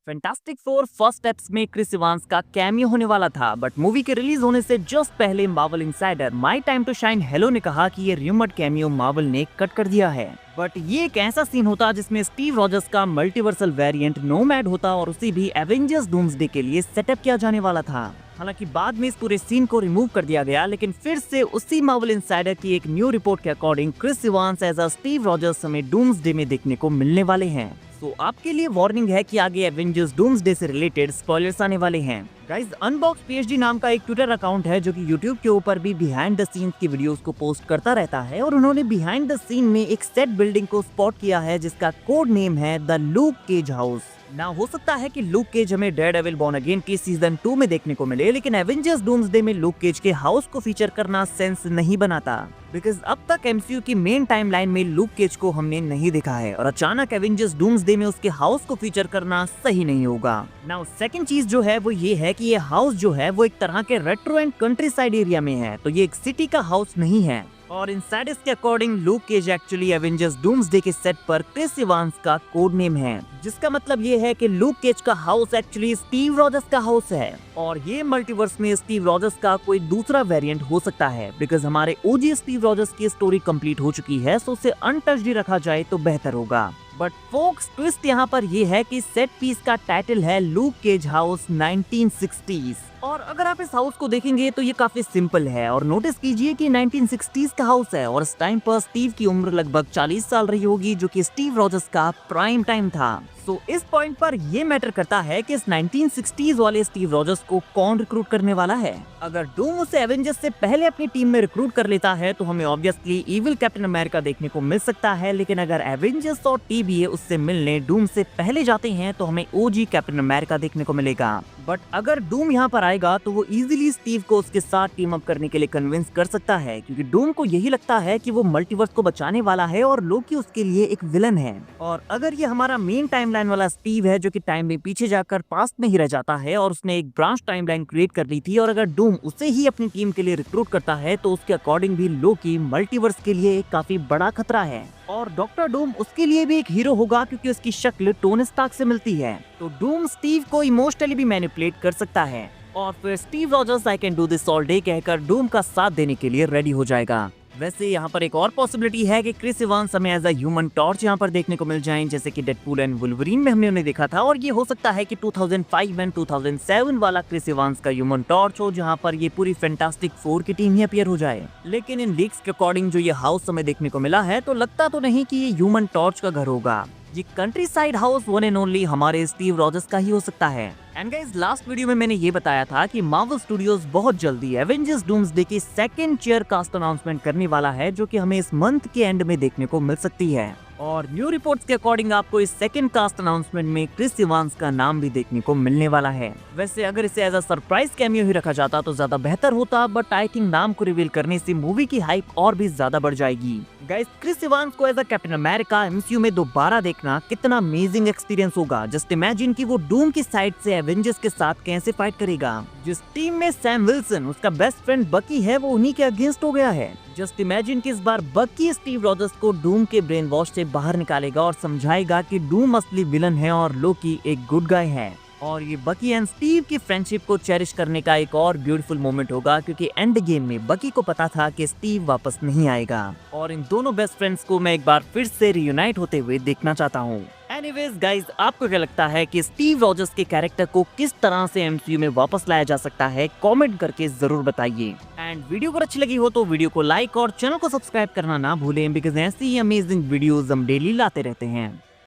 Fantastic four first steps में Chris Evans का cameo होने वाला था, बट मूवी के रिलीज होने से जस्ट पहले Marvel insider my time to shine hello ने कहा कि ये र्यूमर्ड कैमियो मार्वल ने कट कर दिया है। बट ये एक ऐसा सीन होता जिसमें स्टीव रॉजर्स का मल्टीवर्सल वेरिएंट नोमैड होता और उसे भी एवेंजर्स डूम्सडे के लिए सेटअप किया जाने वाला था। हालांकि बाद में इस पूरे सीन को रिमूव कर दिया गया, लेकिन फिर से उसी मार्वल इनसाइडर की एक न्यू रिपोर्ट के according Chris Evans as a Steve Rogers हमें डूम्सडे में देखने को मिलने वाले हैं। तो आपके लिए वार्निंग है कि आगे एवेंजर्स डूम्सडे से रिलेटेड स्पॉयलर्स आने वाले हैं। गाइस, अनबॉक्स पीएचडी नाम का एक ट्विटर अकाउंट है जो कि यूट्यूब के ऊपर भी बिहाइंड द सीन्स की वीडियोस को पोस्ट करता रहता है, और उन्होंने बिहाइंड द सीन में एक सेट बिल्डिंग को स्पॉट किया है जिसका कोड नेम है द लूक केज हाउस। ना हो सकता है कि लूक केज हमें डेयरडेविल बॉर्न अगेन की सीजन 2 में देखने को मिले, लेकिन एवेंजर्स डूम्सडे में लूक केज के हाउस को फीचर करना सेंस नहीं बनाता, बिकॉज अब तक एमसीयू की मेन टाइमलाइन में लूक केज को हमने नहीं देखा है, और अचानक एवेंजर्स डूम्सडे में उसके हाउस को फीचर करना सही नहीं होगा। नाउ सेकंड चीज जो है वो ये है कि ये हाउस जो है वो एक तरह के retro and country side area में है, तो ये एक सिटी का हाउस नहीं है। और इनसाइडर्स के according Luke Cage actually Avengers Doomsday के सेट पर क्रिस इवांस का कोड नेम है, जिसका मतलब ये है कि लूक केज का हाउस एक्चुअली स्टीव रॉजर्स का हाउस है, और ये मल्टीवर्स में स्टीव रॉजर्स का कोई दूसरा वेरिएंट हो सकता है, बिकॉज हमारे ओजी स्टीव रॉजर्स की स्टोरी कंप्लीट हो चुकी है, सो उसे अनटच्ड ही रखा जाए तो बेहतर होगा। बट फोक्स ट्विस्ट यहाँ पर ये है कि सेट पीस का टाइटल है लूक केज हाउस 1960s, और अगर आप इस हाउस को देखेंगे तो ये काफी सिंपल है, और नोटिस कीजिए कि 1960s का हाउस है, और इस टाइम पर स्टीव की उम्र लगभग 40 साल रही होगी, जो कि स्टीव रॉजर्स का प्राइम टाइम था। सो इस पॉइंट पर ये मैटर करता है कि इस 1960s वाले स्टीव रॉजर्स को कौन रिक्रूट करने वाला है। अगर डूम उसे एवेंजर्स से पहले अपनी टीम में रिक्रूट कर लेता है तो हमें ऑब्वियसली इविल कैप्टन अमेरिका देखने को मिल सकता है, लेकिन अगर एवेंजर्स और टीबीए उससे मिलने डूम से पहले जाते हैं तो हमें ओजी कैप्टन अमेरिका देखने को मिलेगा। बट अगर डूम यहाँ पर आएगा तो वो इजीली स्टीव को उसके साथ टीम अप करने के लिए कन्विंस कर सकता है, क्योंकि डूम को यही लगता है कि वो मल्टीवर्स को बचाने वाला है और लोकी उसके लिए एक विलन है। और अगर ये हमारा मेन टाइमलाइन वाला स्टीव है जो कि टाइम में पीछे जाकर पास्ट में ही रह जाता है, और उसने एक ब्रांच टाइमलाइन क्रिएट कर ली थी, और अगर डूम उसे ही अपनी टीम के लिए रिक्रूट करता है तो उसके अकॉर्डिंग भी लोकी मल्टीवर्स के लिए एक काफी बड़ा खतरा है, और डॉक्टर डूम उसके लिए भी एक हीरो होगा क्योंकि उसकी शक्ल टोनी स्टार्क से मिलती है। तो डूम स्टीव को इमोशनली भी मैनिपुलेट कर सकता है, और फिर Steve Rogers I can do this all day कहकर डूम का साथ देने के लिए रेडी हो जाएगा। वैसे यहाँ पर एक और पॉसिबिलिटी है कि क्रिस इवांस हमें एज अ ह्यूमन टॉर्च यहाँ पर देखने को मिल जाएं, जैसे कि डेडपूल एंड वुल्वरीन में हमने उन्हें देखा था, और ये हो सकता है कि 2005 एंड 2007 वाला क्रिस इवांस का ह्यूमन टॉर्च हो, जहाँ पर ये पूरी फैंटास्टिक फोर की टीम ही अपीयर हो जाए। लेकिन इन लीक्स के अकॉर्डिंग जो ये हाउस हमें देखने को मिला है, तो लगता तो नहीं कि ये ह्यूमन टॉर्च का घर होगा। ये country side house one and only हमारे स्टीव रॉजर्स का ही हो सकता है। एंड गाइस, लास्ट वीडियो में मैंने ये बताया था कि मार्वल स्टूडियोज बहुत जल्दी एवेंजर्स डूम्सडे की सेकंड चेयर कास्ट अनाउंसमेंट करने वाला है, जो कि हमें इस मंथ के एंड में देखने को मिल सकती है। और न्यू रिपोर्ट्स के अकॉर्डिंग आपको इस सेकंड कास्ट अनाउंसमेंट में क्रिस इवांस का नाम भी देखने को मिलने वाला है। वैसे अगर इसे एज अ सरप्राइज कैमियो ही रखा जाता तो ज्यादा बेहतर होता, बट आई थिंक नाम को रिवील करने से मूवी की हाइप और भी ज्यादा बढ़ जाएगी। गाइस, क्रिस इवांस को as a Captain America MCU में दोबारा देखना कितना अमेजिंग एक्सपीरियंस होगा। जस्ट इमेजिन कि वो डूम की साइड से एवेंजर्स के साथ कैसे फाइट करेगा। जिस टीम में सैम विल्सन उसका बेस्ट फ्रेंड बकी है, वो उन्हीं के अगेंस्ट हो गया है। जस्ट इमेजिन कि इस बार बकी स्टीव रॉजर्स को डूम के ब्रेन वॉश से बाहर निकालेगा और समझाएगा कि डूम असली विलन है और लोकी एक गुड गाय है। और ये बकी एंड स्टीव की फ्रेंडशिप को चेरिश करने का एक और ब्यूटीफुल मोमेंट होगा, क्योंकि एंड गेम में बकी को पता था कि स्टीव वापस नहीं आएगा, और इन दोनों बेस्ट फ्रेंड्स को मैं एक बार फिर से रियूनाइट होते हुए देखना चाहता हूँ। एनीवेज गाइज, आपको क्या लगता है कि स्टीव रॉजर्स के कैरेक्टर को किस तरह से एमसीयू में वापस लाया जा सकता है? कमेंट करके जरूर बताइए। एंड वीडियो अगर अच्छी लगी हो तो वीडियो को लाइक और चैनल को सब्सक्राइब करना ना भूलें, बिकॉज ऐसी ही अमेजिंग वीडियोस हम डेली लाते रहते हैं।